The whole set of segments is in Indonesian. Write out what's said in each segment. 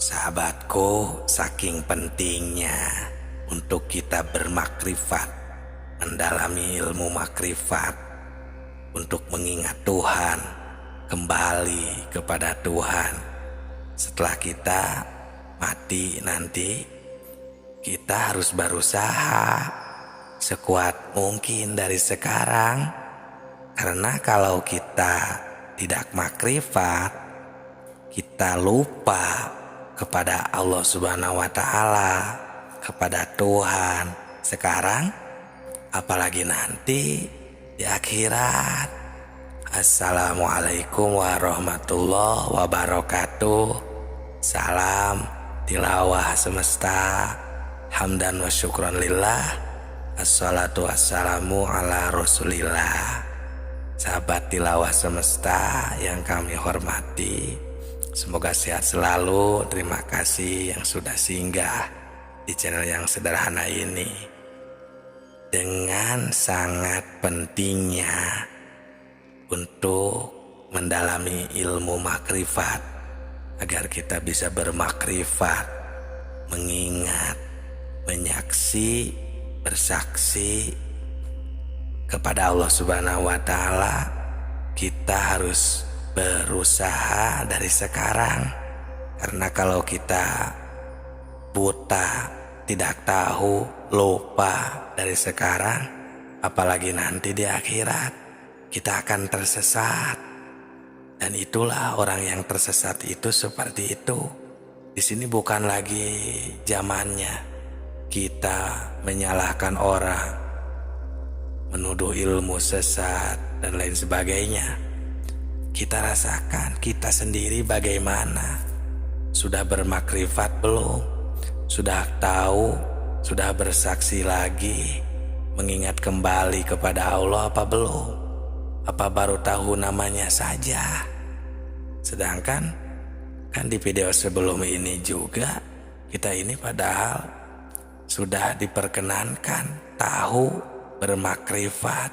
Sahabatku, saking pentingnya untuk kita bermakrifat, mendalami ilmu makrifat, untuk mengingat Tuhan, kembali kepada Tuhan. Setelah kita mati nanti, kita harus berusaha sekuat mungkin dari sekarang. Karena kalau kita tidak makrifat, kita lupa kepada Allah Subhanahu wa Ta'ala, kepada Tuhan sekarang, apalagi nanti di akhirat. Assalamualaikum warahmatullahi wabarakatuh. Salam tilawah semesta, hamdan wa syukran lillah, assalatu wassalamu ala rasulillah. Sahabat tilawah semesta yang kami hormati, semoga sehat selalu. Terima kasih yang sudah singgah di channel yang sederhana ini. Dengan sangat pentingnya untuk mendalami ilmu makrifat, agar kita bisa bermakrifat, mengingat, menyaksi, bersaksi kepada Allah Subhanahu wa Ta'ala, kita harus berusaha dari sekarang. Karena kalau kita buta, tidak tahu, lupa dari sekarang, apalagi nanti di akhirat, kita akan tersesat. Dan itulah orang yang tersesat itu seperti itu. Di sini bukan lagi zamannya kita menyalahkan orang, menuduh ilmu sesat dan lain sebagainya. Kita rasakan kita sendiri bagaimana. Sudah bermakrifat belum? Sudah tahu? Sudah bersaksi lagi? Mengingat kembali kepada Allah apa belum? Apa baru tahu namanya saja? Sedangkan kan di video sebelum ini juga, kita ini padahal sudah diperkenankan tahu, bermakrifat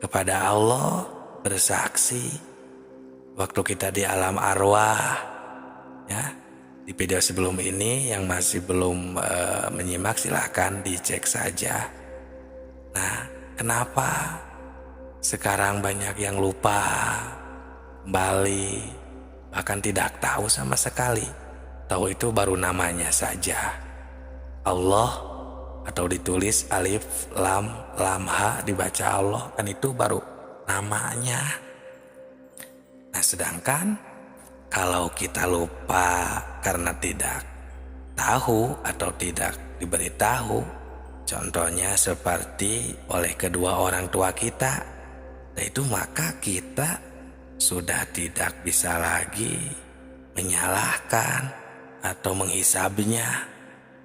kepada Allah, bersaksi waktu kita di alam arwah. Ya, di video sebelum ini yang masih belum menyimak, silahkan dicek saja. Nah, kenapa sekarang banyak yang lupa kembali, bahkan tidak tahu sama sekali? Tahu itu baru namanya saja, Allah, atau ditulis alif lam ha dibaca Allah, kan itu baru namanya. Nah, sedangkan kalau kita lupa karena tidak tahu atau tidak diberitahu, contohnya seperti oleh kedua orang tua kita, nah itu maka kita sudah tidak bisa lagi menyalahkan atau menghisabnya.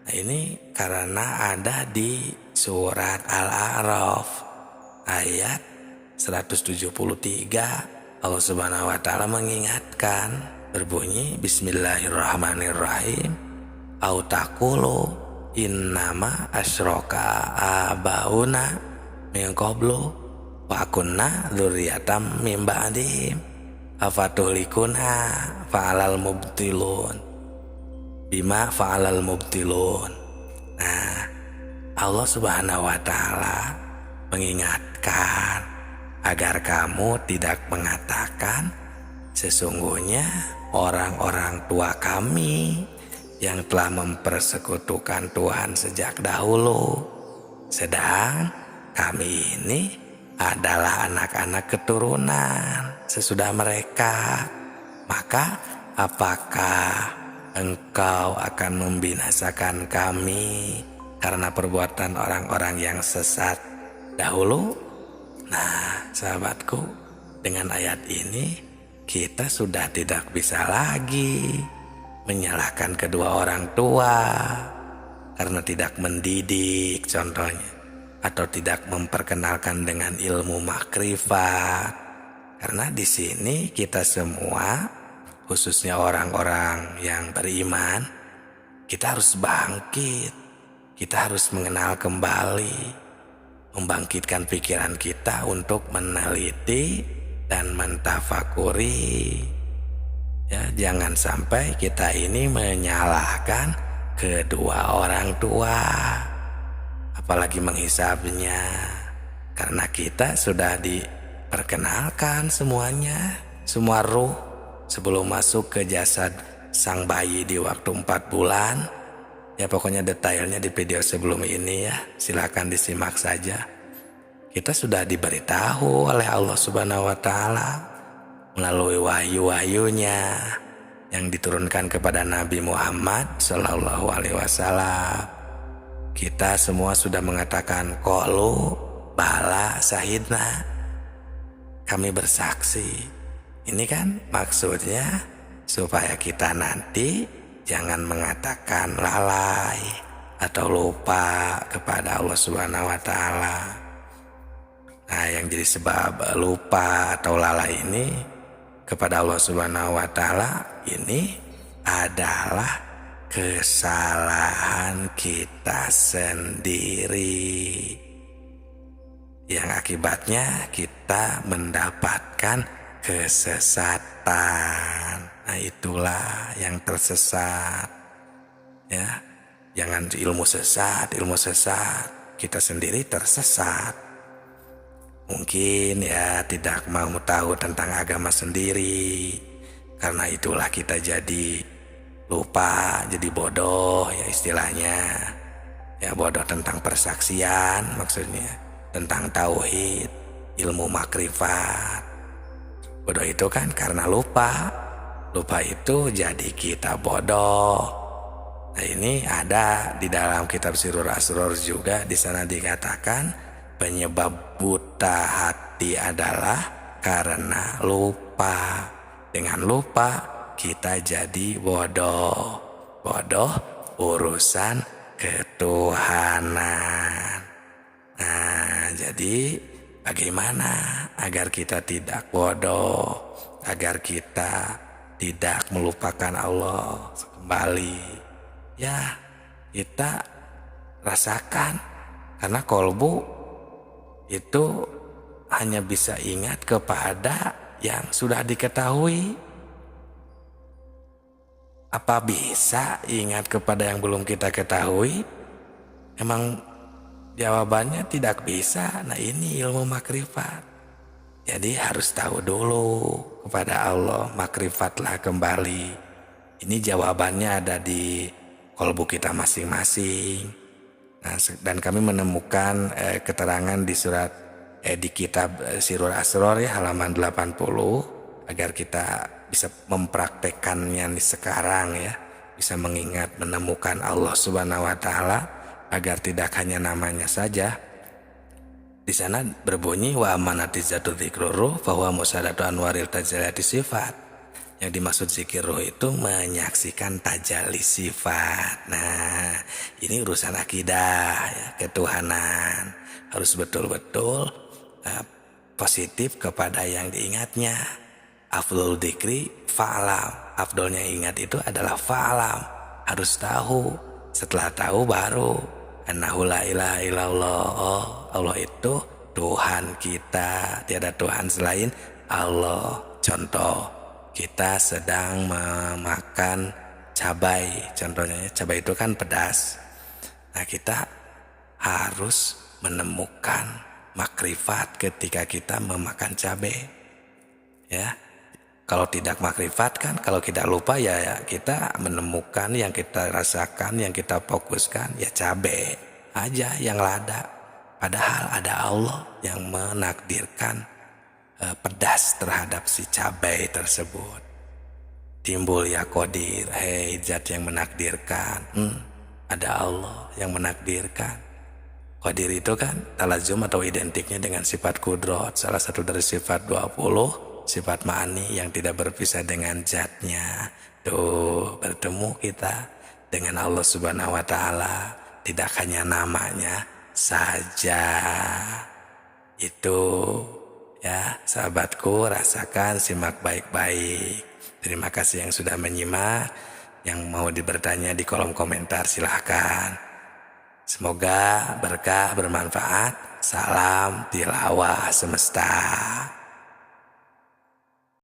Nah, ini karena ada di surat Al-A'raf ayat 173, Allah Subhanahu wa Ta'ala mengingatkan, berbunyi Bismillahirrahmanirrahim, au taqulu innama asyraka abauna min qablu wa kunna dzurriyatan min ba'dihim afatuhlikuna fa'alal mubtilun bima fa'alal mubtilun. Nah, Allah Subhanahu wa Ta'ala mengingatkan agar kamu tidak mengatakan sesungguhnya orang-orang tua kami yang telah mempersekutukan Tuhan sejak dahulu, sedang kami ini adalah anak-anak keturunan sesudah mereka. Maka apakah engkau akan membinasakan kami karena perbuatan orang-orang yang sesat dahulu? Nah, sahabatku, dengan ayat ini kita sudah tidak bisa lagi menyalahkan kedua orang tua karena tidak mendidik contohnya, atau tidak memperkenalkan dengan ilmu makrifat. Karena di sini kita semua, khususnya orang-orang yang beriman, kita harus bangkit. Kita harus mengenal kembali, membangkitkan pikiran kita untuk meneliti dan mentafakuri Ya, jangan sampai kita ini menyalahkan kedua orang tua, apalagi menghisapnya, karena kita sudah diperkenalkan semuanya, semua ruh sebelum masuk ke jasad sang bayi di waktu 4 bulan. Ya pokoknya detailnya di video sebelum ini ya, silakan disimak saja. Kita sudah diberitahu oleh Allah Subhanahu wa Ta'ala melalui wahyu-wahyunya yang diturunkan kepada Nabi Muhammad Sallallahu Alaihi Wasallam. Kita semua sudah mengatakan qalu bala sahidna, kami bersaksi. Ini kan maksudnya supaya kita nanti jangan mengatakan lalai atau lupa kepada Allah Subhanahu wa Ta'ala. Nah, yang jadi sebab lupa atau lalai ini kepada Allah Subhanahu wa Ta'ala ini adalah kesalahan kita sendiri, yang akibatnya kita mendapatkan kesesatan. Nah, itulah yang tersesat ya. Jangan ilmu sesat, kita sendiri tersesat. Mungkin ya tidak mau tahu tentang agama sendiri, karena itulah kita jadi lupa, jadi bodoh ya istilahnya. Ya bodoh tentang persaksian maksudnya, tentang tauhid, ilmu makrifat. Bodoh itu kan karena lupa. Lupa itu jadi kita bodoh. Nah, ini ada di dalam kitab Sirur Asror juga, di sana dikatakan penyebab buta hati adalah karena lupa. Dengan lupa kita jadi bodoh. Bodoh urusan ketuhanan. Nah, jadi bagaimana agar kita tidak bodoh, agar kita tidak melupakan Allah kembali? Ya, kita rasakan, karena kolbu itu hanya bisa ingat kepada yang sudah diketahui. Apa bisa ingat kepada yang belum kita ketahui? Emang jawabannya tidak bisa. Nah, ini ilmu makrifat. Jadi harus tahu dulu kepada Allah, makrifatlah kembali. Ini jawabannya ada di kolbu kita masing-masing. Nah, dan kami menemukan keterangan di di kitab Sirur Asror ya, halaman 80, agar kita bisa mempraktekannya nih sekarang ya, bisa mengingat, menemukan Allah Subhanahu wa Ta'ala, agar tidak hanya namanya saja. Di sana berbunyi wa amanatizatu dzikruru bahwa musadatu anwaril tajalati sifat. Yang dimaksud zikir roh itu menyaksikan tajalli sifat. Nah, ini urusan akidah ya, ketuhanan. Harus betul-betul positif kepada yang diingatnya. Afdhul dzikri fa'lam. Afdolnya ingat itu adalah fa'lam. Harus tahu. Setelah tahu baru annahu la ilaha illallah. Oh, Allah itu Tuhan kita. Tiada Tuhan selain Allah. Contoh, kita sedang memakan cabai, contohnya cabai itu kan pedas. Nah, kita harus menemukan makrifat ketika kita memakan cabai. Ya, kalau tidak makrifat kan, kalau kita lupa ya kita menemukan yang kita rasakan, yang kita fokuskan ya cabai aja yang lada. Padahal ada Allah yang menakdirkan pedas terhadap si cabai tersebut. Timbul ya qadir, hei zat yang menakdirkan. Ada Allah yang menakdirkan. Qadir itu kan talazum atau identiknya dengan sifat kudrat, salah satu dari sifat 20, sifat ma'ani yang tidak berpisah dengan zatnya. Tuh, bertemu kita dengan Allah Subhanahu wa Ta'ala, tidak hanya namanya saja. Itu ya, sahabatku, rasakan, simak baik-baik. Terima kasih yang sudah menyimak. Yang mau bertanya di kolom komentar silahkan. Semoga berkah, bermanfaat. Salam tilawah semesta.